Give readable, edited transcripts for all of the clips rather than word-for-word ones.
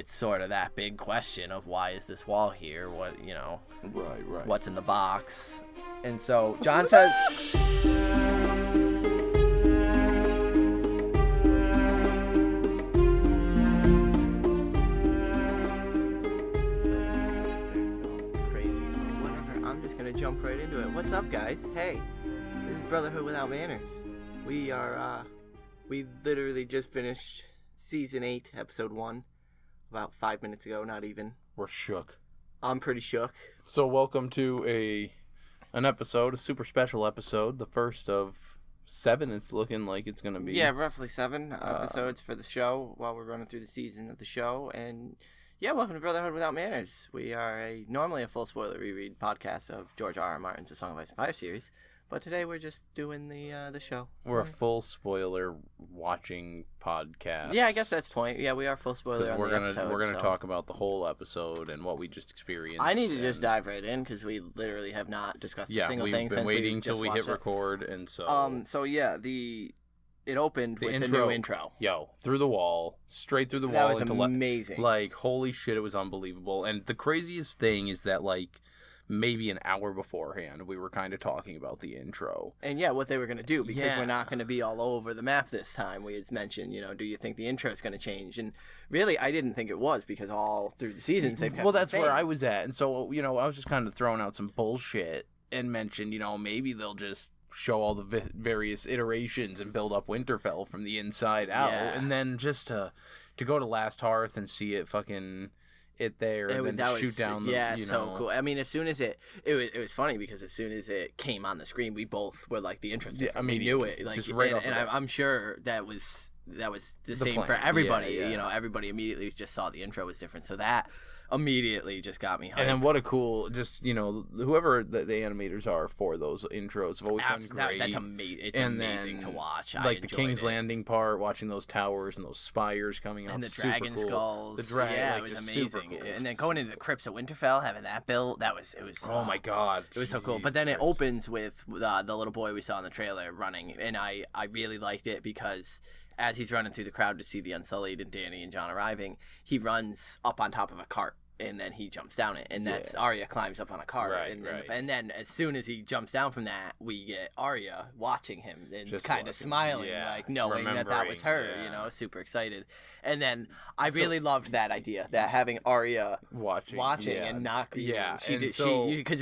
it's sort of that big question of why is this wall here? What, Right. What's in the box? And so Jon says... Crazy, whatever. I'm just going to jump right into it. What's up, guys? Hey, this is Brotherhood Without Manners. We literally just finished Season 8, Episode 1, about 5 minutes ago, not even. We're shook. I'm pretty shook. So welcome to an episode, a super special episode, the first of 7 it's looking like it's going to be. Yeah, roughly 7 episodes for the show while we're running through the season of the show. And yeah, welcome to Brotherhood Without Manners. We are normally a full spoiler reread podcast of George R.R. Martin's A Song of Ice and Fire series. But today we're just doing the show. We're a full spoiler watching podcast. Yeah, I guess that's the point. Yeah, we are full spoiler on the episode. We're gonna talk about the whole episode and what we just experienced. I need to just dive right in because we literally have not discussed a single thing since we we've been waiting till we hit record, and so. So yeah, it opened with the new intro. Yo, through the wall, straight through the that wall. That was amazing. Like, holy shit, it was unbelievable. And the craziest thing is that, like, maybe an hour beforehand, we were kind of talking about the intro. And yeah, what they were going to do, because we're not going to be all over the map this time. We had mentioned, do you think the intro is going to change? And really, I didn't think it was, because all through the seasons they've kept Well, that's the same. where I was at. And so, I was just kind of throwing out some bullshit and mentioned, maybe they'll just show all the various iterations and build up Winterfell from the inside out. Yeah. And then just to go to Last Hearth and see it fucking... it there and then shoot down the, so cool. I mean, as soon as it was funny because as soon as it came on the screen, we both were like, the intro. Yeah, I mean, we knew it. Like, just right and I'm sure that was the same plan for everybody. Yeah. Everybody immediately just saw the intro was different. So that immediately just got me hyped. And then what a cool, whoever the animators are for those intros have always done great. That's amazing. It's amazing to watch. Like the King's Landing part, watching those towers and those spires coming up. And the dragon skulls. It was amazing. Cool. And then going into the crypts of Winterfell, having that built, it was. Oh my god. It was so cool. But then it opens with the little boy we saw in the trailer running. And I really liked it because as he's running through the crowd to see the Unsullied and Dany and Jon arriving, he runs up on top of a cart. And then he jumps down it, and that's Arya climbs up on a cart, and then as soon as he jumps down from that, we get Arya watching him and just kind of smiling, like knowing that was her, super excited. And then I really loved that idea, that having Arya watching and not because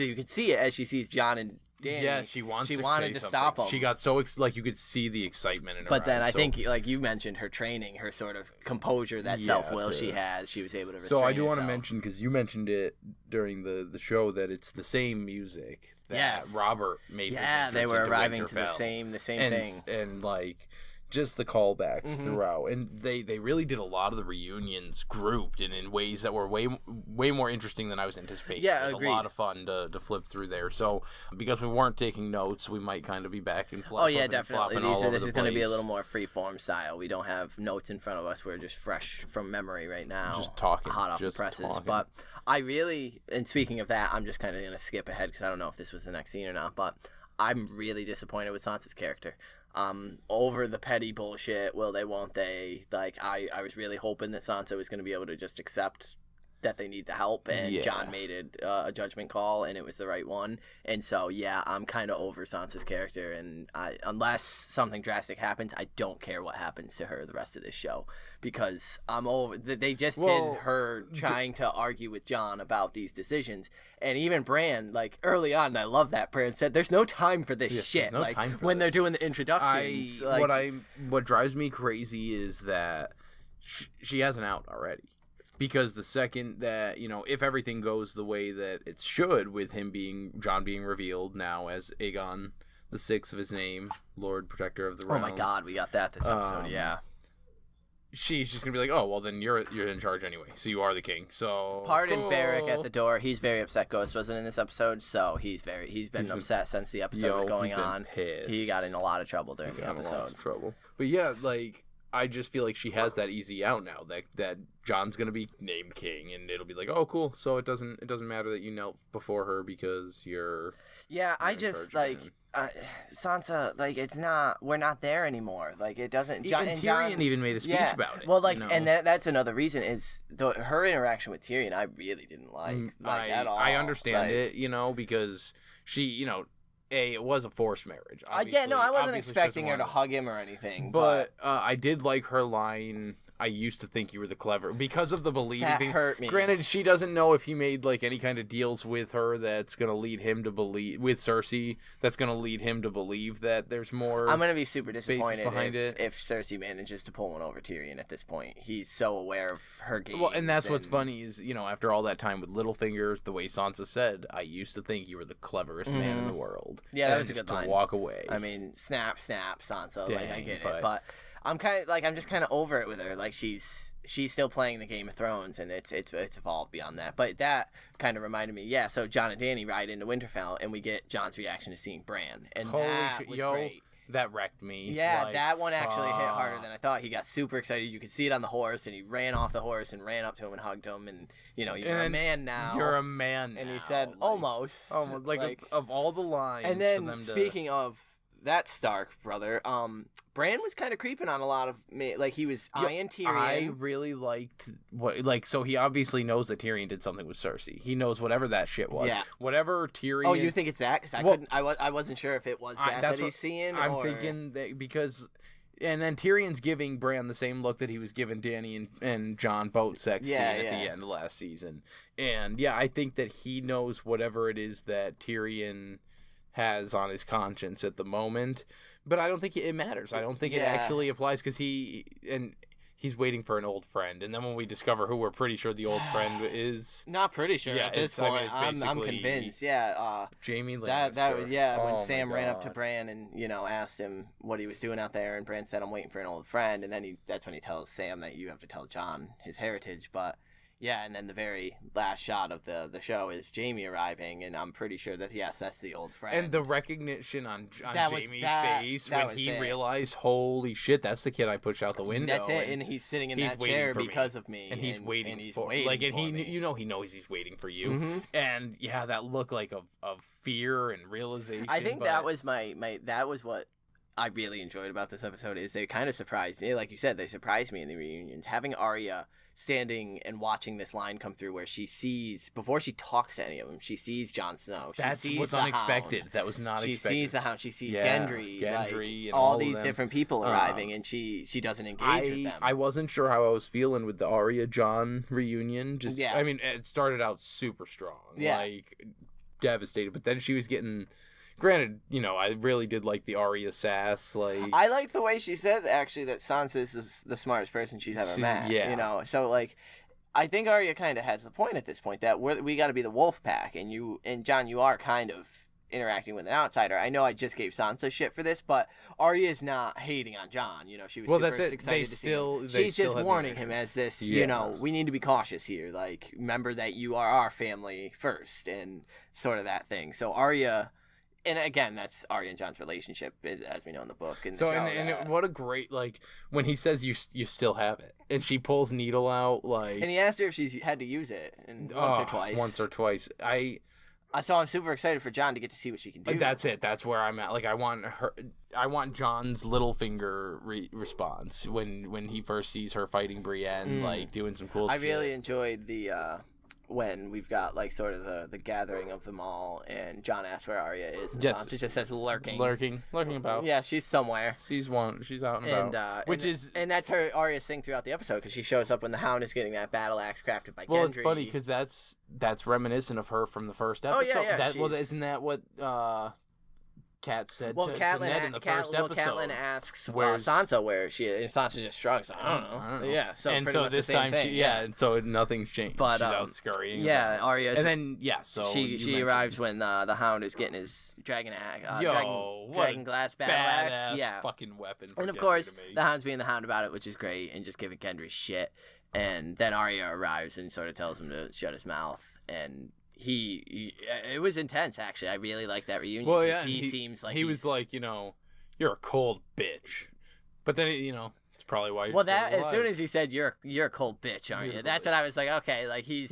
you could see it as she sees Jon and Dany. Yeah, she wanted to stop him. She got so you could see the excitement in her But then eyes, I think, like you mentioned, her training, her sort of composure, that self-will she has, she was able to restrain So I do want to mention, because you mentioned it during the show, that it's the same music that Robert made. Yeah, they were arriving to the same thing. And like... just the callbacks throughout, and they really did a lot of the reunions grouped and in ways that were way more interesting than I was anticipating. Yeah, it was a lot of fun to flip through there. So because we weren't taking notes, we might kind of be back and flop. Oh yeah, definitely. This is going to be a little more freeform style. We don't have notes in front of us. We're just fresh from memory right now, just talking, hot off the presses. Talking. But I really, and speaking of that, I'm just kind of going to skip ahead because I don't know if this was the next scene or not. But I'm really disappointed with Sansa's character. Over the petty bullshit, will they, won't they? Like, I was really hoping that Sansa was going to be able to just accept that they need the help, and Jon made it a judgment call, and it was the right one. And so, I'm kind of over Sansa's character, and unless something drastic happens, I don't care what happens to her the rest of this show, because I'm over. They just did her trying to argue with Jon about these decisions, and even Bran, like early on, I love that Bran said, "There's no time for this shit." No like time for when this. They're doing the introductions. What drives me crazy is that she has an out already. Because the second that, if everything goes the way that it should, with Jon being revealed now as Aegon the Sixth of his name, Lord Protector of the Realms. Oh my God, we got that this episode, She's just gonna be like, oh well, then you're in charge anyway, so you are the king. So pardon Beric at the door. He's very upset Ghost wasn't in this episode, so he's been upset since the episode was going on. Pissed. He got in a lot of trouble during the episode. But yeah, like, I just feel like she has that easy out now that Jon's gonna be named king, and it'll be like, oh, cool. So it doesn't matter that you knelt before her because you're. Yeah, I just like Sansa. Like it's not. We're not there anymore. Like it doesn't. And Tyrion even made a speech about it. Well, like, and that's another reason is her interaction with Tyrion. I really didn't like at all. I understand it, because she, it was a forced marriage. I wasn't expecting her to hug him or anything. But I did like her line, I used to think you were the clever, because of the believing. That hurt me. Granted, she doesn't know if he made like any kind of deals with her that's going to lead him to believe, with Cersei, that's going to lead him to believe that there's more. I'm going to be super disappointed if Cersei manages to pull one over Tyrion at this point. He's so aware of her games. Well, and that's what's funny is, after all that time with Littlefinger, the way Sansa said, I used to think you were the cleverest man in the world. Yeah, that was a good line. To walk away. I mean, snap, Sansa. Dang, I get it, but I'm just kind of over it with her. Like she's still playing the Game of Thrones, and it's evolved beyond that. But that kind of reminded me, yeah. So Jon and Dany ride into Winterfell, and we get Jon's reaction to seeing Bran, and that was great. That wrecked me. Yeah, that one actually hit harder than I thought. He got super excited. You could see it on the horse, and he ran off the horse and ran up to him and hugged him. And you're a man now. You're a man now. And he said, almost. Of all the lines. And then speaking of that Stark brother, Bran was kind of creeping on a lot of me. Like he was eyeing Tyrion. I really liked so he obviously knows that Tyrion did something with Cersei. He knows whatever that shit was. Yeah. Whatever Tyrion. Oh, you think it's that? Because I wasn't sure if it was that he's seeing. I'm thinking that because. And then Tyrion's giving Bran the same look that he was giving Dany and Jon boat sex scene at the end of last season. And I think that he knows whatever it is that Tyrion has on his conscience at the moment, but I don't think it matters. I don't think it actually applies because he's waiting for an old friend, and then when we discover who we're pretty sure the old friend is, not pretty sure at this point. I'm convinced. Jaime Lannister. That was when Sam ran up to Bran and asked him what he was doing out there, and Bran said, "I'm waiting for an old friend," and then that's when he tells Sam that you have to tell Jon his heritage, but. Yeah, and then the very last shot of the show is Jaime arriving, and I'm pretty sure that, that's the old friend. And the recognition on Jaime's face when he realized, holy shit, that's the kid I pushed out the window. That's it, and he's sitting in that chair because of me. And he's waiting for me. He knows he's waiting for you. Mm-hmm. And, that look like of fear and realization. I think that was that was what I really enjoyed about this episode, is they kind of surprised me. Like you said, they surprised me in the reunions. Having Arya standing and watching this line come through where she sees, before she talks to any of them, she sees Jon Snow. That was unexpected. Hound. That was not she expected. She sees the Hound. She sees Gendry and all these different people arriving, and she doesn't engage with them. I wasn't sure how I was feeling with the Arya Jon reunion. I mean, it started out super strong. Like, devastated. But then she was getting... Granted, I really did like the Arya sass. I liked the way she said, actually, that Sansa is the smartest person she's ever met. Yeah. So, I think Arya kind of has the point at this point that we got to be the wolf pack, and Jon, you are kind of interacting with an outsider. I know I just gave Sansa shit for this, but Arya's not hating on Jon. She was super excited to see him. She's just warning him as this, we need to be cautious here. Like, remember that you are our family first, and sort of that thing. So Arya... And again, that's Arya and Jon's relationship, as we know in the book. What a great, when he says you still have it, and she pulls needle out, And he asked her if she's had to use it, once or twice. So I'm super excited for Jon to get to see what she can do. That's it. That's where I'm at. I want Jon's Littlefinger response when he first sees her fighting Brienne, doing some cool shit. I really enjoyed the... when we've got sort of the gathering of them all, and Jon asks where Arya is, and Sansa just says lurking about. Yeah, she's somewhere. She's out and about. And that's her Arya's thing throughout the episode, because she shows up when the Hound is getting that battle axe crafted by Gendry. Well, it's funny because that's reminiscent of her from the first episode. Oh yeah. Isn't that what Kat said to Ned in the first episode? Catelyn asks Sansa where she is, and Sansa just shrugs. I don't know. Yeah, so and pretty much this the same time thing. and so nothing's changed. But she's out scurrying. Yeah, Arya. And then so she arrives when the Hound is getting his dragon glass battle axe. Yeah, fucking weapon. And of course, the Hound's being the Hound about it, which is great, and just giving Gendry shit. And then Arya arrives and sort of tells him to shut his mouth, and it was intense, actually. I really liked that reunion. Well, yeah, he seems like he was like, you're a cold bitch, but then it's probably why. You're well, still that alive. as soon as he said you're a cold bitch, aren't you? That's when I was like, okay, like he's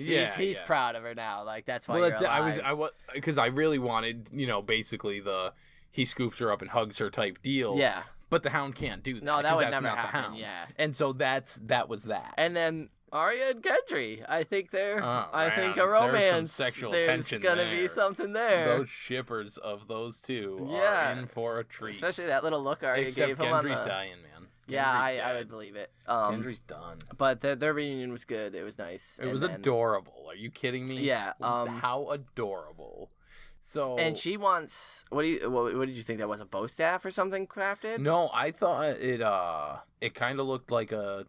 proud of her now. Like that's why. Well, I was because I really wanted, basically he scoops her up and hugs her type deal. Yeah. But the Hound can't do that. No, that would that's never not happen. The Hound. Yeah. And so that was that. And then Arya and Gendry, I think I think a There's romance. some sexual There's tension gonna there. be something there. Those shippers of those two are in for a treat. Especially that little look Arya Except gave him on the... Gendry's dying, man. Yeah, I would believe it. Gendry's done. But their reunion was good. It was nice. It was adorable. Are you kidding me? Yeah. How adorable. So and she wants what did you think that was, a bow staff or something crafted? No, I thought it kind of looked like a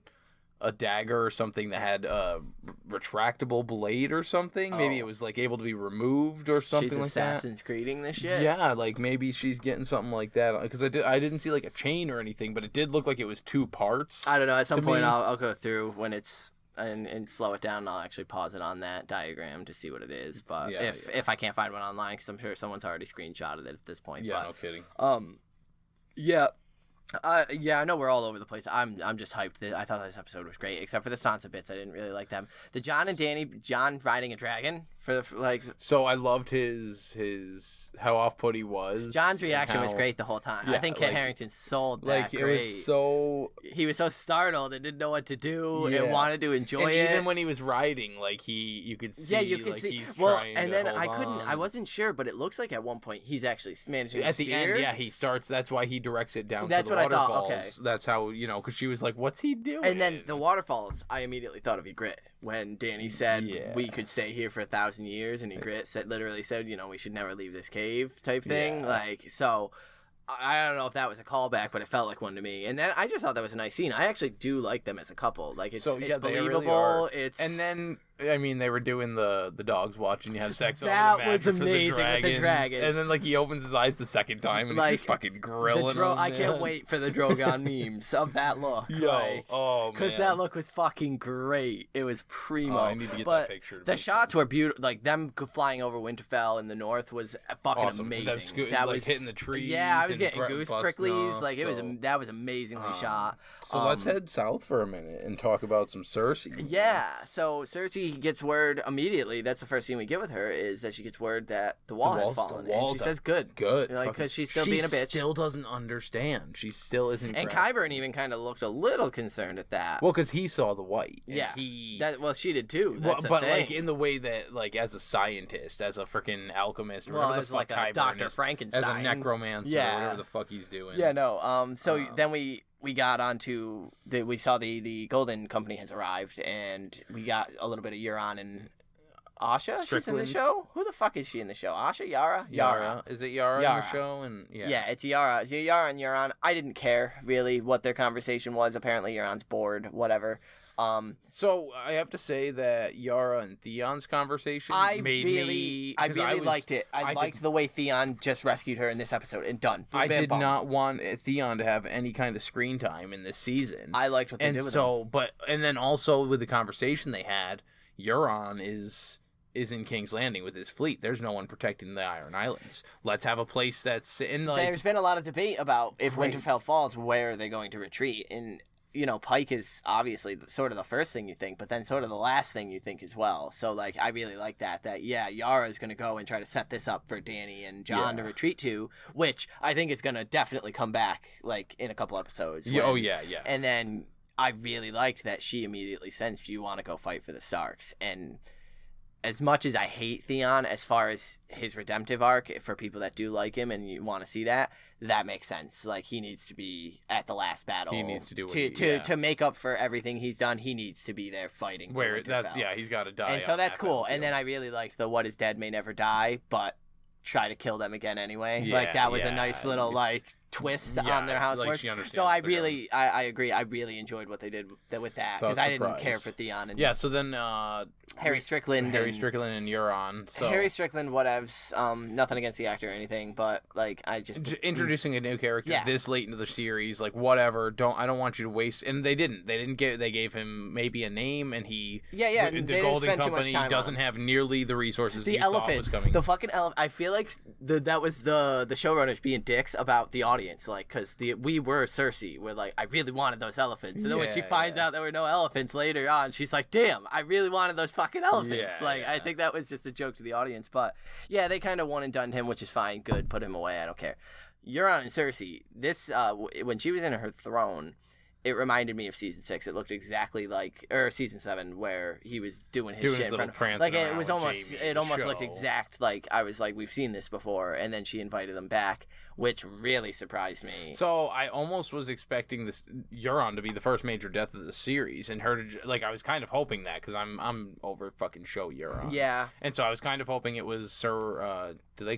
dagger or something that had a retractable blade or something. Maybe it was like able to be removed or something like that. She's Assassin's Creeding this shit. Yeah, like maybe she's getting something like that because I didn't see like a chain or anything, but it did look like it was 2 parts. I don't know. At some point, I'll go through when it's. And slow it down, and I'll actually pause it on that diagram to see what it is. But if I can't find one online, because I'm sure someone's already screenshotted it at this point. Yeah, no kidding. Yeah. I know we're all over the place. I'm just hyped. I thought this episode was great, except for the Sansa bits. I didn't really like them. The John riding a dragon for like. So I loved his how off-put he was. John's reaction was great the whole time. Yeah, I think Kit Harington sold that great. It was so. He was so startled and didn't know what to do and wanted to enjoy it. Even when he was riding, like you could see. Yeah, you could see. He's well, trying and to then hold on. I wasn't sure, but it looks like at one point he's actually managing at to the end. Yeah, he starts. That's why he directs it down to the waterfalls. I thought. Okay. That's how because she was like, "What's he doing?" And then the waterfalls. I immediately thought of Ygritte when Dany said, "We could stay here for 1,000 years," and Ygritte literally said, "We should never leave this cave," type thing. Yeah. Like so. I don't know if that was a callback, but it felt like one to me. And then I just thought that was a nice scene. I actually do like them as a couple. Like it's believable. Really and then they were doing the dogs watching you have sex. That over the was amazing with the dragons. And then he opens his eyes the second time and he's just fucking grilling them. I can't wait for the Drogon memes of that look. Because that look was fucking great. It was primo. I need to get that picture. The shots were beautiful. Like them flying over Winterfell in the north was fucking amazing. That was hitting the trees. Yeah, I was getting goose pricklies. Like that was amazingly shot. So let's head south for a minute and talk about some Cersei. Yeah. So Cersei gets word immediately. That's the first scene we get with her is that she gets word that the wall has fallen. And she says, "Good, because she's still being a bitch." She still doesn't understand. She still isn't. And Qyburn even kind of looked a little concerned at that. Well, because he saw the white. Yeah. She did too. But like in the way that like as a scientist, as a freaking alchemist, or whatever the fuck like a Dr. Frankenstein, as a necromancer, or whatever the fuck he's doing. Yeah. No. So then we got onto we saw the Golden Company has arrived, and we got a little bit of Euron and Asha. She's in the show. Who the fuck is she in the show? Asha, Yara. Is it Yara in the show? And yeah, it's Yara. It's Yara and Euron. I didn't care really what their conversation was. Apparently, Euron's bored. Whatever. So I have to say that Yara and Theon's conversation I really liked it. I liked the way Theon just rescued her in this episode and done. I did not want Theon to have any kind of screen time in this season. I liked what they did with him. And then also with the conversation they had, Euron is in King's Landing with his fleet. There's no one protecting the Iron Islands. Let's have a place that's in like. There's been a lot of debate about if Winterfell falls, where are they going to retreat? And Pike is obviously sort of the first thing you think, but then sort of the last thing you think as well. So, like, I really like that Yara is going to go and try to set this up for Dany and Jon to retreat to, which I think is going to definitely come back, like, in a couple episodes. Yeah. And then I really liked that she immediately sensed you want to go fight for the Starks. And as much as I hate Theon, as far as his redemptive arc, for people that do like him and you want to see that makes sense. Like, he needs to be at the last battle. He needs to do to make up for everything he's done. He needs to be there fighting. He's got to die. And so that's cool. And then I really liked the "what is dead may never die," but try to kill them again anyway. That was a nice little twist on their housework. Like so I agree. I really enjoyed what they did with that because I didn't care for Theon. So then Harry Strickland and Euron. So Harry Strickland, whatevs. Nothing against the actor or anything, but like I just introducing a new character this late into the series, like whatever. I don't want you to waste. And they didn't. They gave him maybe a name, and he the Golden Company doesn't have nearly the resources. The elephants, the fucking elephant. I feel like that was the showrunners being dicks about the audience, like because we were Cersei. We're like, I really wanted those elephants, and then when she finds out there were no elephants later on, she's like, damn, I really wanted those fucking elephants. I think that was just a joke to the audience, but yeah, they kind of one and done him, which is fine. Good, put him away. I don't care. Euron and Cersei. This when she was in her throne, it reminded me of season 6. It looked exactly like, or season 7, where he was doing his shit in front of, like it was almost, it almost looked exact. Like I was like, we've seen this before, and then she invited them back, which really surprised me. So I almost was expecting this Euron to be the first major death of the series, and her to, like, I was kind of hoping that because I'm over fucking show Euron. Yeah. And so I was kind of hoping it was Sir.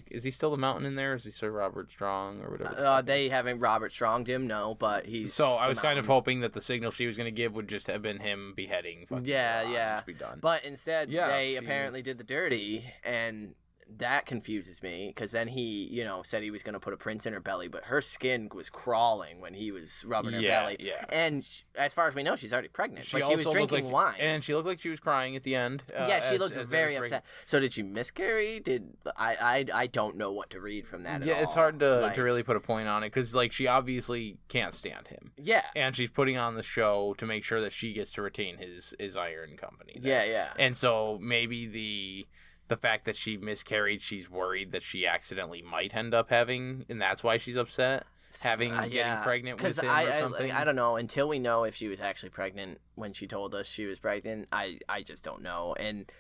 Is he still the Mountain in there? Is he Sir Robert Strong or whatever? They haven't Robert Stronged him, no, but he's. So I was kind of hoping that the signal she was going to give would just have been him beheading. Yeah. Be done. But instead, they apparently did the dirty, and that confuses me because then he, said he was going to put a prince in her belly, but her skin was crawling when he was rubbing her belly. Yeah. And as far as we know, she's already pregnant. But she was drinking wine, and she looked like she was crying at the end. She looked very upset. So did she miscarry? I don't know what to read from that. Yeah, it's hard to really put a point on it because she obviously can't stand him. Yeah. And she's putting on the show to make sure that she gets to retain his Iron Company. Yeah. And so maybe the fact that she miscarried, she's worried that she accidentally might end up having, and that's why she's upset, getting pregnant with him or something. I don't know. Until we know if she was actually pregnant when she told us she was pregnant, I just don't know. And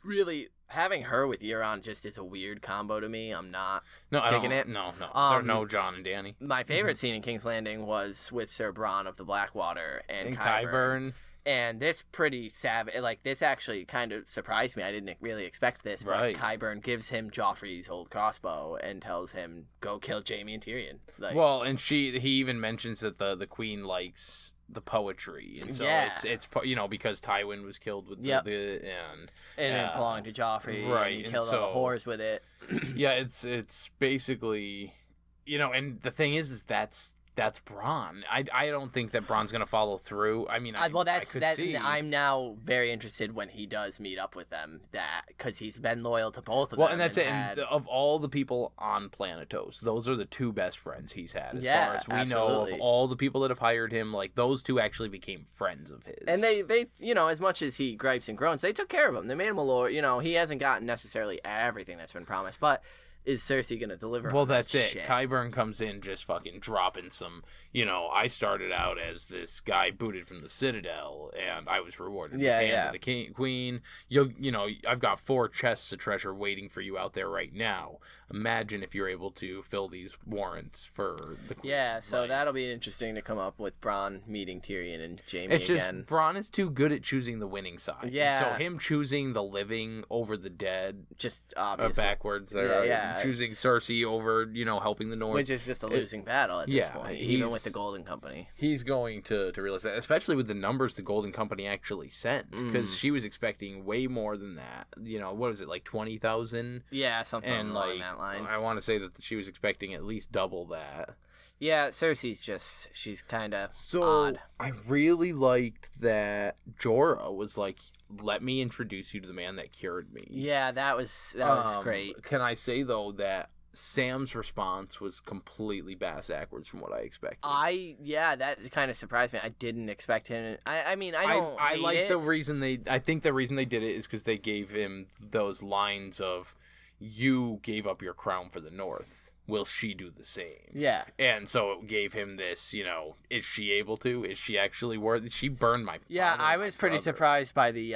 really, having her with Euron just is a weird combo to me. I'm not digging it. No. There are no Jon and Dany. My favorite scene in King's Landing was with Sir Bronn of the Blackwater and Qyburn. And this pretty savage, this actually kind of surprised me. I didn't really expect this, but Qyburn gives him Joffrey's old crossbow and tells him, go kill Jaime and Tyrion. And he even mentions that the queen likes the poetry, and so it's because Tywin was killed with and it belonged to Joffrey, right? And he killed all the whores with it. It's basically, and the thing is that's Bronn. I don't think that Bronn's going to follow through. I mean, I could see. I'm now very interested when he does meet up with them, because he's been loyal to both of them. Well, and that's it. And of all the people on Planetos, those are the two best friends he's had. As far as we know, of all the people that have hired him, those two actually became friends of his. And they as much as he gripes and groans, they took care of him. They made him a lawyer. He hasn't gotten necessarily everything that's been promised, but is Cersei going to deliver? Well, that's it. Qyburn comes in just fucking dropping some, I started out as this guy booted from the Citadel, and I was rewarded with the hand of the queen. I've got 4 chests of treasure waiting for you out there right now. Imagine if you're able to fill these warrants for the queen. Yeah, so that'll be interesting to come up with Bronn meeting Tyrion and Jaime again. It's just Bronn is too good at choosing the winning side. Yeah. So him choosing the living over the dead, just obviously backwards there. Choosing Cersei over, helping the North. Which is just a losing battle at this point, even with the Golden Company. He's going to realize that, especially with the numbers the Golden Company actually sent, because she was expecting way more than that. What is it, 20,000? Yeah, something along that line. I want to say that she was expecting at least double that. Yeah, Cersei's she's kind of odd. I really liked that Jorah was like, let me introduce you to the man that cured me. Yeah, that was great. Can I say, though, that Sam's response was completely backwards from what I expected. That kind of surprised me. I didn't expect him. I think the reason they did it is because they gave him those lines of, you gave up your crown for the North. Will she do the same? Yeah. And so it gave him this, is she able to? Is she actually worthy? She burned my Yeah, I was pretty surprised by the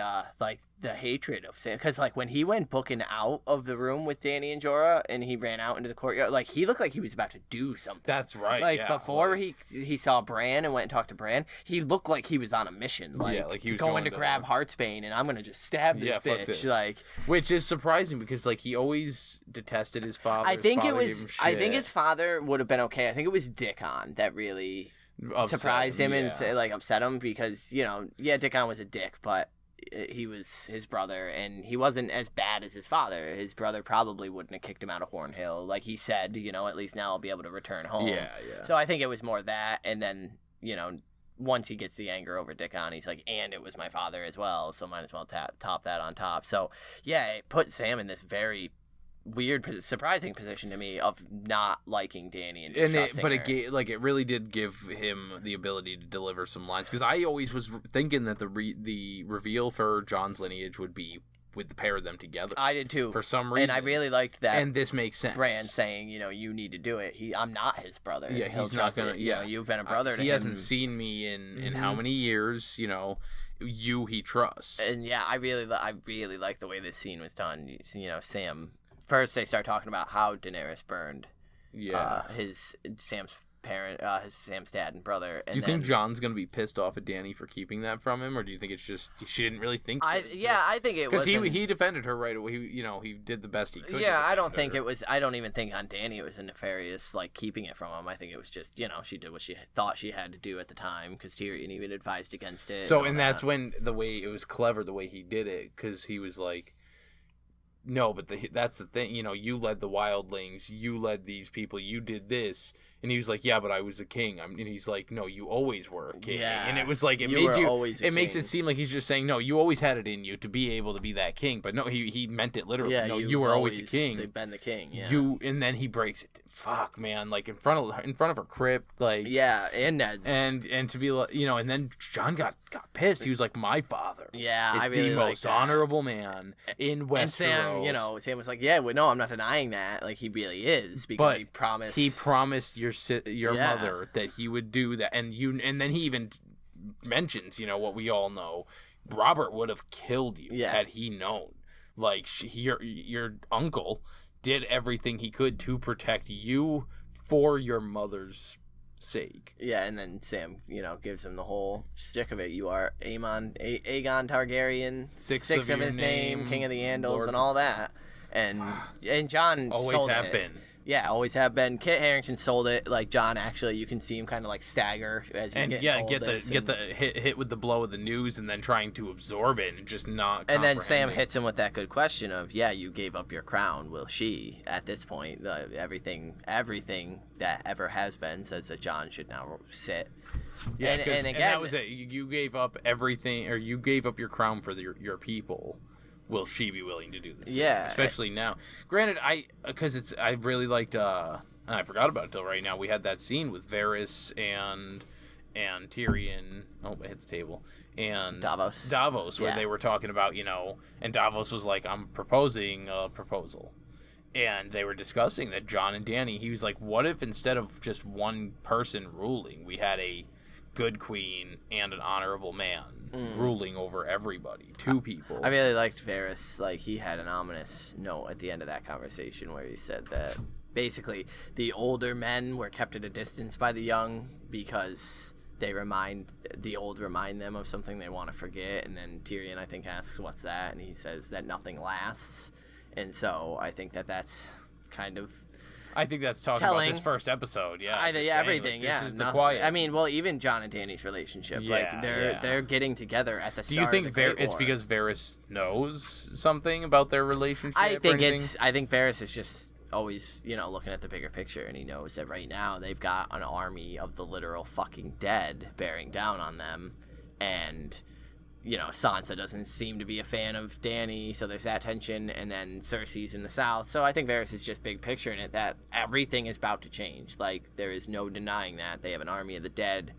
the hatred of Sam, because when he went booking out of the room with Dany and Jorah and he ran out into the courtyard, he looked like he was about to do something. That's right. Before he saw Bran and went and talked to Bran, he looked like he was on a mission. He was going to grab Heartsbane and I'm gonna just stab this bitch. This. Which is surprising because he always detested his father. I think his father would have been okay. I think it was Dickon that really surprised him and upset him because Dickon was a dick, but he was his brother, and he wasn't as bad as his father. His brother probably wouldn't have kicked him out of Hornhill. Like he said, at least now I'll be able to return home. Yeah. So I think it was more that, and then, once he gets the anger over Dickon, he's like, and it was my father as well, so might as well top that on top. So, yeah, it put Sam in this very weird, surprising position to me of not liking Dany and distrusting her. It really did give him the ability to deliver some lines, because I always was thinking that the reveal for Jon's lineage would be with the pair of them together. I did too, for some reason, and I really liked that. And this makes sense. Bran saying, you need to do it. I'm not his brother. Yeah, he's not gonna. You've been a brother to him. He hasn't seen me in how many years? He trusts. And yeah, I really like the way this scene was done. Sam. First, they start talking about how Daenerys burned. Sam's parent, Sam's dad and brother. And do you think Jon's gonna be pissed off at Dany for keeping that from him, or do you think it's just she didn't really think? I think it was because he defended her right away. He did the best he could. Yeah, I don't think it was. I don't even think on Dany it was a nefarious keeping it from him. I think it was just she did what she thought she had to do at the time because Tyrion even advised against it. So and that's when the way it was clever the way he did it, because he was like, no, but that's the thing. You led the wildlings. You led these people. You did this. And he was like, yeah, but I was a king. And he's like, no, you always were a king. Yeah. And it was like, it makes it seem like he's just saying, no, you always had it in you to be able to be that king. But no, he meant it literally. Yeah, no, you were always a king. They've been the king. Yeah. And then he breaks it. Fuck, man. Like in front of her crypt. Like, yeah, and Ned's. And to be like, and then Jon got pissed. He was like, my father. Yeah, is I really the most honorable man in Westeros. And Sam was like, yeah, well, no, I'm not denying that. Like, he really is, because he promised. He promised your mother that he would do that, and then he even mentions, what we all know, Robert would have killed you had he known. Like, your uncle did everything he could to protect you for your mother's sake. Yeah, and then Sam, gives him the whole stick of it. You are Aegon Targaryen, six of his name, King of the Andals, Lord, and all that. And Jon always sold have it. been. Yeah, always have been. Kit Harington sold it. Like, Jon, actually, you can see him kind of stagger as he's getting told get the hit with the blow of the news, and then trying to absorb it and just not. And then Sam hits him with that good question of, yeah, you gave up your crown. Will she? At this point, everything that ever has been says that Jon should now sit. Yeah, and again, that was it. You gave up everything, or you gave up your crown for your people. Will she be willing to do this? Yeah, especially now. Granted, I really liked. And I forgot about it till right now. We had that scene with Varys and Tyrion. Oh, I hit the table. And Davos, where they were talking about, and Davos was like, "I'm proposing a proposal," and they were discussing that Jon and Dany. He was like, "What if instead of just one person ruling, we had a good queen and an honorable man ruling over everybody, two people?" I really liked Varys. Like, he had an ominous note at the end of that conversation where he said that basically the older men were kept at a distance by the young because the old remind them of something they want to forget. And then Tyrion, I think, asks, "What's that?" And he says that nothing lasts. And so I think that's kind of, I think that's talking about this first episode. Yeah, everything. This is the quiet. I mean, well, even Jon and Dany's relationship, they're getting together at the start. Do you think of the Great it's War. because Varys knows something about their relationship? I think Varys is just always, looking at the bigger picture, and he knows that right now they've got an army of the literal fucking dead bearing down on them, and Sansa doesn't seem to be a fan of Dany, so there's that tension, and then Cersei's in the south. So I think Varys is just big picture in it, that everything is about to change. Like, there is no denying that. They have an army of the dead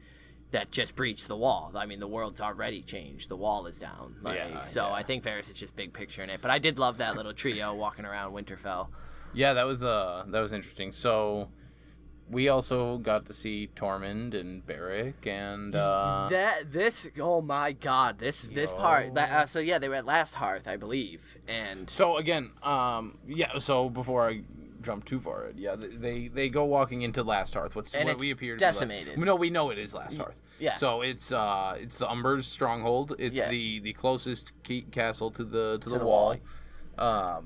that just breached the wall. I mean, the world's already changed. The wall is down. I think Varys is just big picture in it. But I did love that little trio walking around Winterfell. Yeah, that was interesting. So we also got to see Tormund and Beric, and oh my god, this part. They were at Last Hearth, I believe, and so again, So before I jump too far, they go walking into Last Hearth. What we appear to decimated. No, we know it is Last Hearth. Yeah. So it's the Umber's stronghold. It's the closest castle to the wall.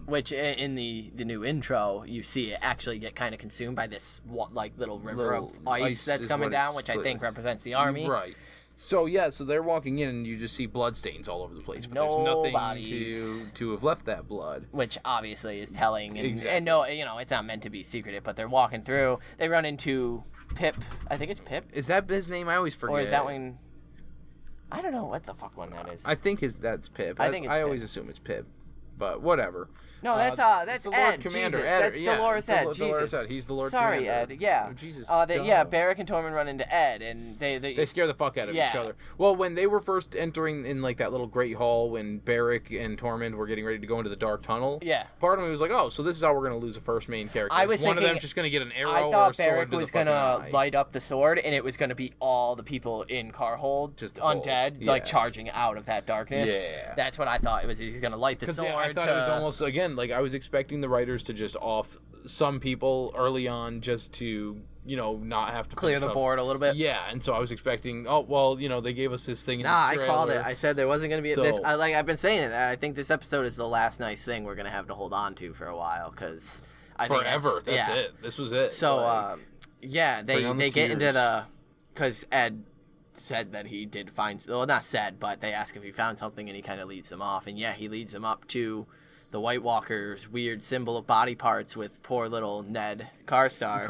Which in the new intro, you see it actually get kind of consumed by this little river of ice that's coming down, which I think represents the army. Right. So they're walking in, and you just see bloodstains all over the place. But there's nothing to have left that blood, which obviously is telling. And, exactly. And no, it's not meant to be secretive. But they're walking through. They run into Pip. I think it's Pip. Is that his name? I always forget. Or is that when? I don't know what the fuck one that is. I think that's Pip. I think it's I Pip. always assume it's Pip, but whatever. No, that's the Ed. Lord Commander. Jesus, Ed, that's Dolores Ed. Dolores Jesus. Ed. He's the Lord Sorry, Commander. Ed. Yeah. Oh, Jesus. Barrick and Tormund run into Ed, and they scare the fuck out of each other. Well, when they were first entering in like that little great hall, when Barrick and Tormund were getting ready to go into the dark tunnel, part of me was like, oh, so this is how we're gonna lose the first main character. I was one thinking, of them's just gonna get an arrow. I or thought a sword Barrick to was the fucking gonna eye. light up the sword, and it was gonna be all the people in Carhold, just undead, like charging out of that darkness. Yeah, that's what I thought. It was he's gonna light the sword. I thought it was almost again like I was expecting the writers to just off some people early on just to not have to clear the board a little bit. Yeah, and so I was expecting they gave us this thing in the I trailer. called it. I said there wasn't gonna be this. I've been saying it. I think this episode is the last nice thing we're gonna have to hold on to for a while because forever. That's it. This was it. So they get into because Ed said that he did find, well, not said, but they ask if he found something, and he kind of leads them off, and he leads them up to the White Walker's weird symbol of body parts with poor little Ned Karstark.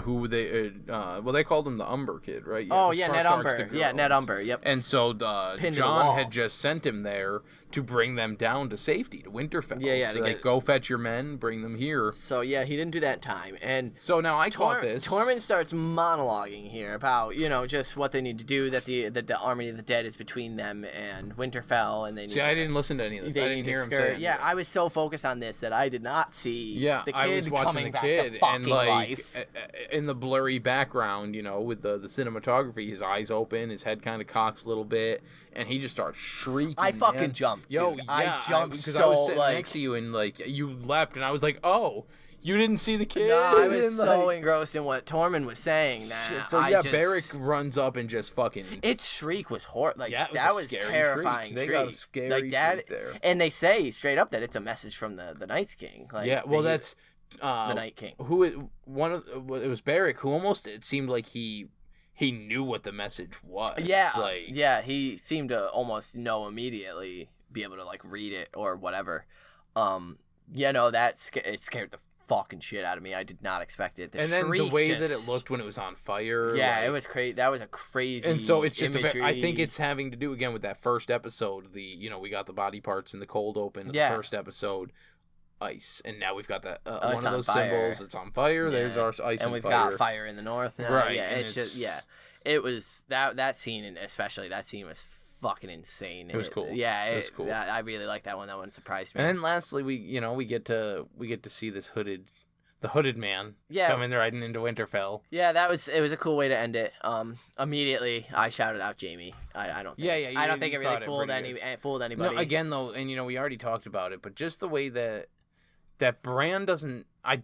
Who they called him the Umber Kid, right? Ned Umber. Ned Umber, yep. And so John had just sent him there to bring them down to safety, to Winterfell. So go fetch your men, bring them here. So, he didn't do that in time. And so now I caught this. Tormund starts monologuing here about, just what they need to do, that the Army of the Dead is between them and Winterfell, and they need I didn't listen to any of this. I didn't hear him say it. I was so focused on this that I did not see the kid I was watching coming the back kid to fucking and like life. In the blurry background, with the cinematography, his eyes open, his head kind of cocks a little bit, and he just starts shrieking. I fucking jumped, dude. I jumped because so I was sitting like next to you and like you leapt, and I was like, oh. You didn't see the kid? No, I was so engrossed in what Tormund was saying that Barrick runs up and just fucking... Its shriek was horrible. Like, that was terrifying shriek. They got a scary like that, shriek there. And they say straight up that it's a message from the Night King. Like, that's... the Night King. It was Barrick who almost, it seemed like he knew what the message was. Yeah, he seemed to almost know immediately, be able to, like, read it or whatever. It scared the fucking shit out of me. I did not expect it. And then the way that it looked when it was on fire. Yeah, it was crazy. That was a crazy. And so it's just imagery. I think it's having to do again with that first episode. We got the body parts in the cold open. The first episode, ice, and now we've got that one of those symbols. It's on fire. Yeah. There's our ice and we've fire. got fire in the north now. Right. Yeah, it's just It was that scene, and especially that scene was fucking insane. It was cool. Yeah, it was cool. I really liked that one. That one surprised me. And then lastly, we get to see this hooded man coming riding into Winterfell. Yeah, it was a cool way to end it. Immediately I shouted out Jaime. I don't think I don't think it really fooled anybody. No, again though, and we already talked about it, but just the way that Bran doesn't. I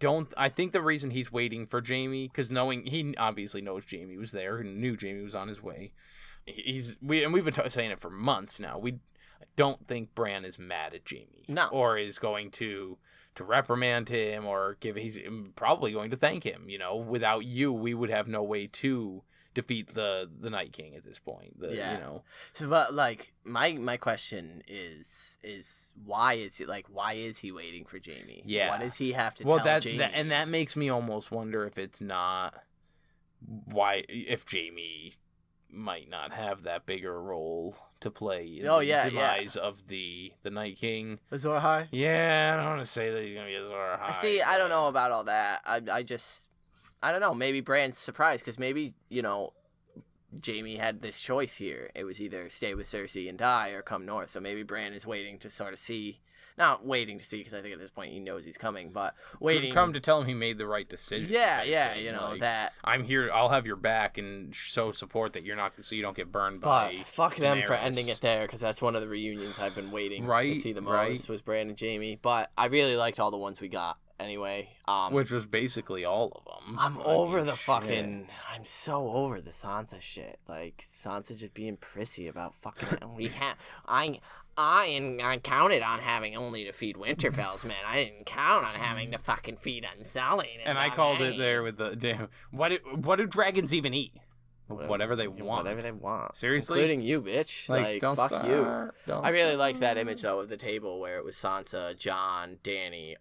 think the reason he's waiting for Jaime, because he obviously knows Jaime was there and knew Jaime was on his way. We've been saying it for months now. I don't think Bran is mad at Jaime. No. Or is going to reprimand him or he's probably going to thank him. Without you, we would have no way to defeat the Night King at this point. So, but like my question is why is he waiting for Jaime? Yeah. What does he have to tell Jaime? And that makes me almost wonder if it's not if Jaime might not have that bigger role to play in the demise of the Night King. Azor Ahai? Yeah, I don't want to say that he's going to be Azor Ahai. See, I don't know about all that. I don't know. Maybe Bran's surprised because maybe, Jaime had this choice here. It was either stay with Cersei and die or come north. So maybe Bran is waiting to sort of see. Not waiting to see because I think at this point he knows he's coming, but waiting. Come to tell him he made the right decision. Yeah, that. I'm here. I'll have your back and show support that so you don't get burned by. But fuck them for ending it there because that's one of the reunions I've been waiting to see the most was Bran and Jaime. But I really liked all the ones we got. Anyway, which was basically all of them. I'm so over the Sansa shit. Like Sansa just being prissy about fucking. I counted on having only to feed Winterfell's men. I didn't count on having to fucking feed Unsullied. And I called it there with the damn. What do dragons even eat? Whatever they want. Whatever they want. Seriously? Including you, bitch. Like don't fuck start. you. I really liked that image, though, of the table where it was Sansa, Jon, Dany,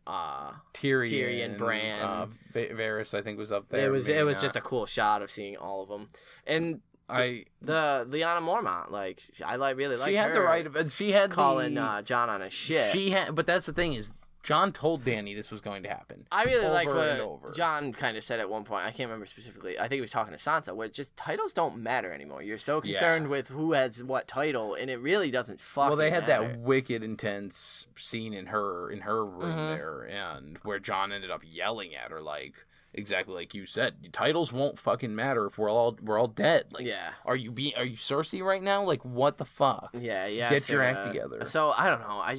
Tyrion, Bran. Varys, I think, was up there. It was just a cool shot of seeing all of them. And the Lyanna Mormont, like, I really like her. She had the right of... She had calling Jon on his shit. But that's the thing is, Jon told Dany this was going to happen. I really like what Jon kind of said at one point. I can't remember specifically. I think he was talking to Sansa, where just titles don't matter anymore. You're so concerned with who has what title, and it really doesn't fucking Well, they had matter. that wicked intense scene in her room there, and where Jon ended up yelling at her, like, exactly like you said, titles won't fucking matter if we're all dead. Like, are you Cersei right now? Like, what the fuck? Yeah. Get your act together. So I don't know. I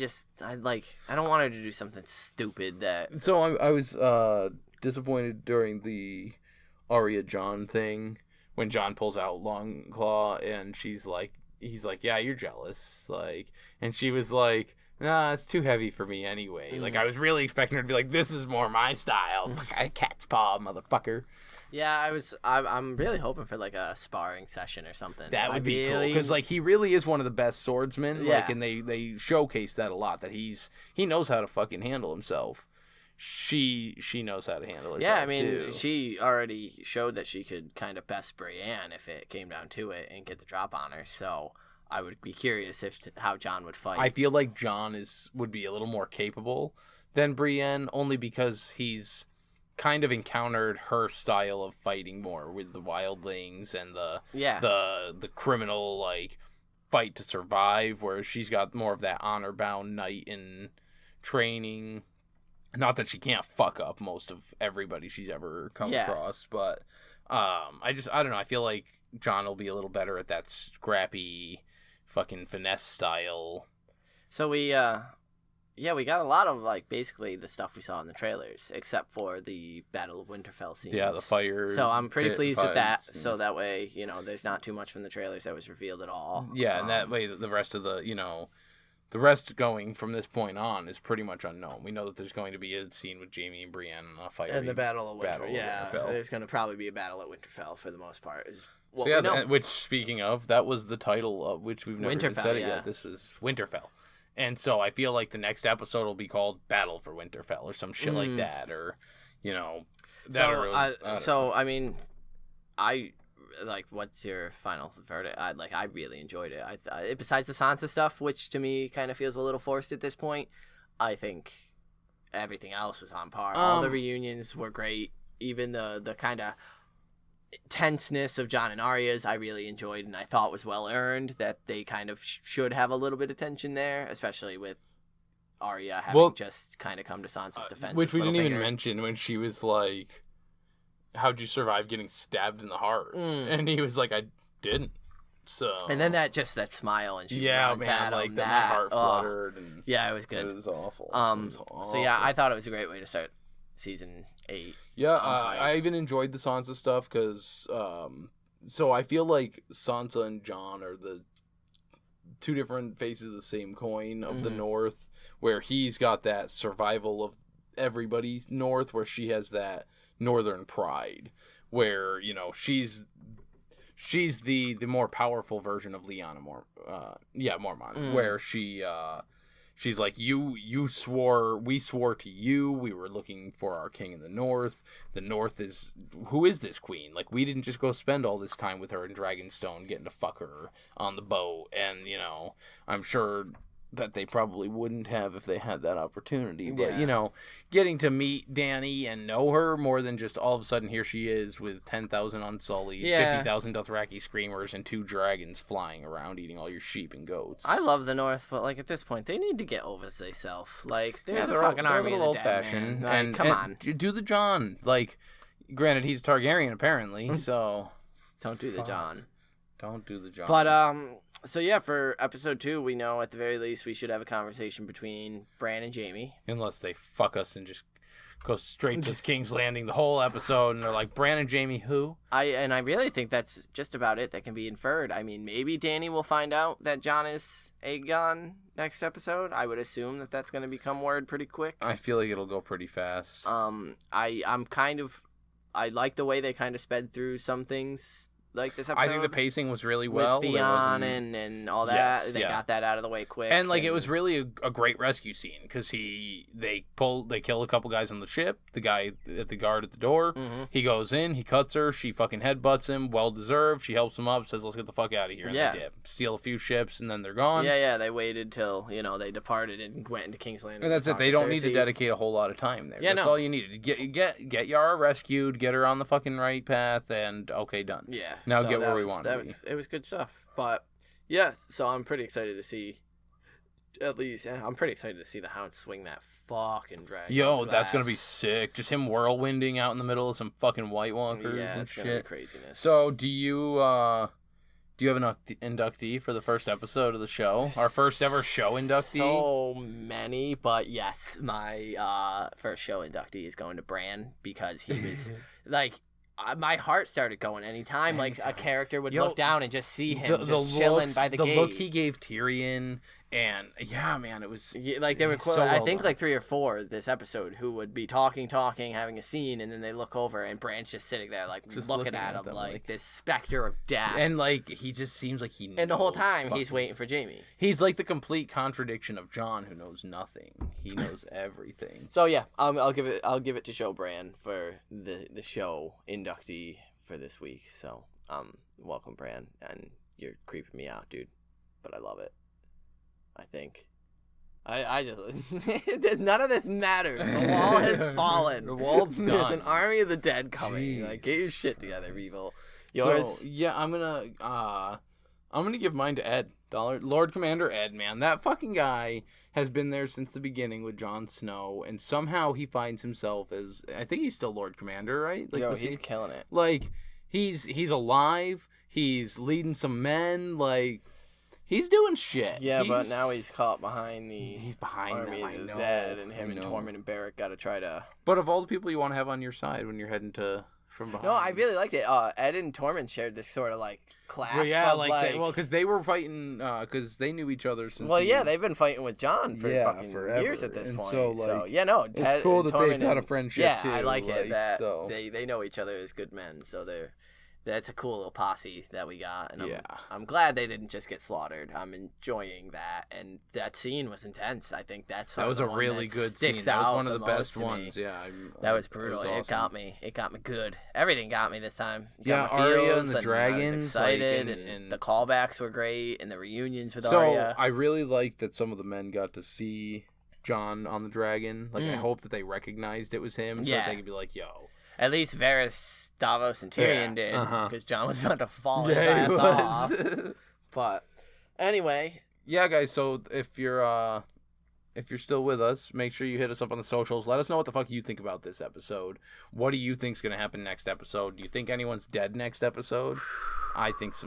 don't want her to do something stupid that. So I was disappointed during the Arya Jon thing when Jon pulls out Longclaw and he's like, yeah, you're jealous, like, and she was like, nah, it's too heavy for me anyway. Like, I was really expecting her to be like, this is more my style. Cat's paw, motherfucker. Yeah, I'm really hoping for, like, a sparring session or something. That would be cool, because, like, he really is one of the best swordsmen. Yeah. Like, and they showcase that a lot, that he knows how to fucking handle himself. She knows how to handle herself, yeah, I mean, too. she already showed that she could kind of best Brienne if it came down to it and get the drop on her, so I would be curious how Jon would fight. I feel like Jon would be a little more capable than Brienne, only because he's kind of encountered her style of fighting more with the wildlings and the criminal, like, fight to survive, whereas she's got more of that honor-bound knight in training. Not that she can't fuck up most of everybody she's ever come across, but I don't know. I feel like Jon will be a little better at that scrappy fucking finesse style. So we got a lot of, like, basically the stuff we saw in the trailers, except for the Battle of Winterfell scenes. Yeah, the fire. So I'm pretty pleased with that. So that way, there's not too much from the trailers that was revealed at all. Yeah, and that way the rest of the rest going from this point on is pretty much unknown. We know that there's going to be a scene with Jaime and Brienne on a fire. And the Battle of Winterfell. There's going to probably be a battle at Winterfell for the most part. Which, speaking of, that was the title of which we've never even said it yet. This was Winterfell. And so I feel like the next episode will be called Battle for Winterfell or some shit like that, or, what's your final verdict? I really enjoyed it. Besides the Sansa stuff, which to me kind of feels a little forced at this point, I think everything else was on par. All the reunions were great. Even the kind of tenseness of Jon and Arya's I really enjoyed, and I thought was well earned, that they kind of should have a little bit of tension there, especially with Arya having just kind of come to Sansa's defense. Which we didn't even mention when she was like, how'd you survive getting stabbed in the heart? And he was like, I didn't. So, and then that smile, and she runs at him, my heart fluttered. And it was good. It was awful. So yeah, I thought it was a great way to start season 8. Yeah, I even enjoyed the Sansa stuff because, so I feel like Sansa and Jon are the two different faces of the same coin of the North, where he's got that survival of everybody North, where she has that Northern pride, where, she's the more powerful version of Lyanna Mormont, where she's like, we swore to you, we were looking for our king in the North. The North who is this queen? Like, we didn't just go spend all this time with her in Dragonstone getting to fuck her on the boat. And, I'm sure that they probably wouldn't have if they had that opportunity. But, getting to meet Dany and know her more than just all of a sudden here she is with 10,000 Unsullied, 50,000 Dothraki screamers, and 2 dragons flying around eating all your sheep and goats. I love the North, but, like, at this point, they need to get over themselves. Like, there's a fucking army of the old-fashioned. Like, come on. Do the Jon. Like, granted, he's a Targaryen, apparently, so... Don't do the Jon. Don't do the Jon. But, so yeah, for episode 2, we know at the very least we should have a conversation between Bran and Jaime. Unless they fuck us and just go straight to King's Landing the whole episode, and they're like, Bran and Jaime who? I really think that's just about it that can be inferred. I mean, maybe Dany will find out that Jon is Aegon next episode. I would assume that that's going to become word pretty quick. I feel like it'll go pretty fast. I like the way they kind of sped through some things. like this episode. I think the pacing was really well. With Theon and all that. They got that out of the way quick. And like it was really a great rescue scene because they kill a couple guys on the ship. The guy at the guard at the door. Mm-hmm. He goes in. He cuts her. She fucking headbutts him. Well deserved. She helps him up. Says, "Let's get the fuck out of here." And they dip. Steal a few ships and then they're gone. Yeah. They waited till they departed and went into King's Landing. And that's it. They don't need to dedicate a whole lot of time there. That's all you needed. Get Yara rescued. Get her on the fucking right path. And okay, done. Yeah. Now get where we want to be. It was good stuff. But yeah, so I'm pretty excited to see. At least, I'm pretty excited to see the Hound swing that fucking dragon. Yo, that's gonna be sick. Just him whirlwinding out in the middle of some fucking White Walkers and it's shit. Gonna be craziness. So, do you have an inductee for the first episode of the show? Our first ever show inductee? So many, but yes, my first show inductee is going to Bran because he was like. My heart started going anytime like a character would look down and just see him just chilling by the gate. The look he gave Tyrion, and man, it was like they were. I think like 3 or 4 this episode who would be talking, having a scene, and then they look over and Bran's just sitting there like just looking at him like this specter of death. And like he just seems like he knows. And the whole time he's waiting for Jaime. He's like the complete contradiction of Jon, who knows nothing. He knows everything. So yeah, I'll give it to show Bran for the show inductee for this week. So welcome Bran, and you're creeping me out, dude, but I love it. I think I just none of this matters. The wall has fallen. The wall's done. There's an army of the dead coming. Jeez. Like, get your shit together, Revel. Yours? So, yeah, I'm gonna give mine to Ed. Lord Commander Ed, man. That fucking guy has been there since the beginning with Jon Snow, and somehow he finds himself as, I think he's still Lord Commander, right? Like, he's killing it. Like, he's alive. He's leading some men. Like, he's doing shit. Yeah, but now he's caught behind army of the dead, and him and Tormund and Beric got to try to. But of all the people you want to have on your side when you're heading from behind. No, I really liked it. Ed and Tormund shared this sort of like class. Well, yeah, because they were fighting because they knew each other since. Well, they've been fighting with Jon for fucking forever. Years at this point. So it's cool that they've got a friendship too. Yeah, I like it that they know each other as good men. So that's a cool little posse that we got, and I'm glad they didn't just get slaughtered. I'm enjoying that, and that scene was intense. I think that was a really good scene. That was one of the best ones. Yeah, that was brutal. It got me. It got me good. Everything got me this time. Arya and the dragons. I was excited, and the callbacks were great, and the reunions with So Arya. I really liked that some of the men got to see Jon on the dragon. Like I hope that they recognized it was him, so that they could be like, "Yo." At least Varys, Davos, and Tyrion did, because Jon was about to fall his ass off. But anyway, yeah, guys. So if you're still with us, make sure you hit us up on the socials. Let us know what the fuck you think about this episode. What do you think's gonna happen next episode? Do you think anyone's dead next episode? I think it's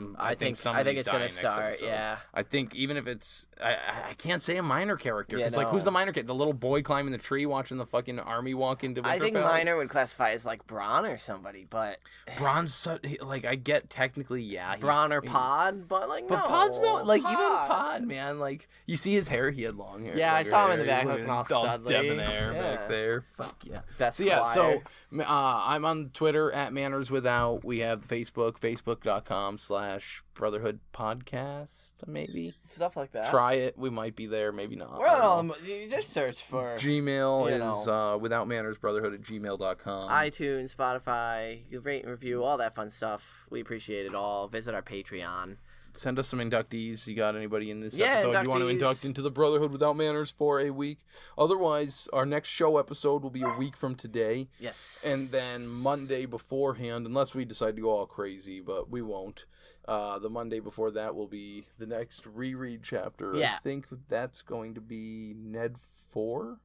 gonna start. Yeah. I think even if it's, I can't say a minor character. It's like, who's the minor character? The little boy climbing the tree, watching the fucking army walk into Winterfell. I think minor would classify as like Bronn or somebody, but Bronn's like, I get technically, Bronn or Pod, but like but Pod's not like even Pod, man. Like you see his hair, he had long hair. Yeah, I saw him in the back looking all studly. Debonair back there. Fuck yeah. That's so I'm on Twitter at Manners Without. We have Facebook, facebook.com/Brotherhood Podcast, maybe. Stuff like that. Try it. We might be there, maybe not. Well, you just search for Gmail is Without Manners Brotherhood at gmail.com. iTunes, Spotify, rate and review, all that fun stuff. We appreciate it all. Visit our Patreon. Send us some inductees. You got anybody in this episode you want to induct into the Brotherhood Without Manners for a week? Otherwise, our next show episode will be a week from today. Yes. And then Monday beforehand, unless we decide to go all crazy, but we won't. The Monday before that will be the next reread chapter. Yeah. I think that's going to be Ned 4.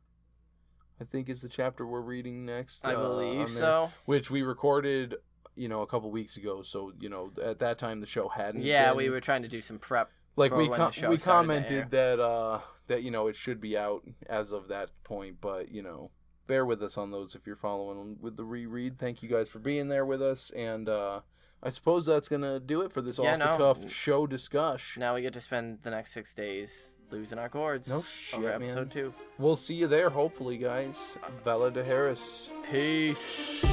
I think is the chapter we're reading next. I believe so. Which we recorded a couple weeks ago, so at that time the show hadn't we were trying to do some prep. Like we commented that it should be out as of that point, but bear with us on those if you're following with the reread. Thank you guys for being there with us, and I suppose that's gonna do it for this off the cuff show discussion. Now we get to spend the next 6 days losing our gourds. No shit, over episode 2. We'll see you there, hopefully, guys. Vela de Harris. Peace.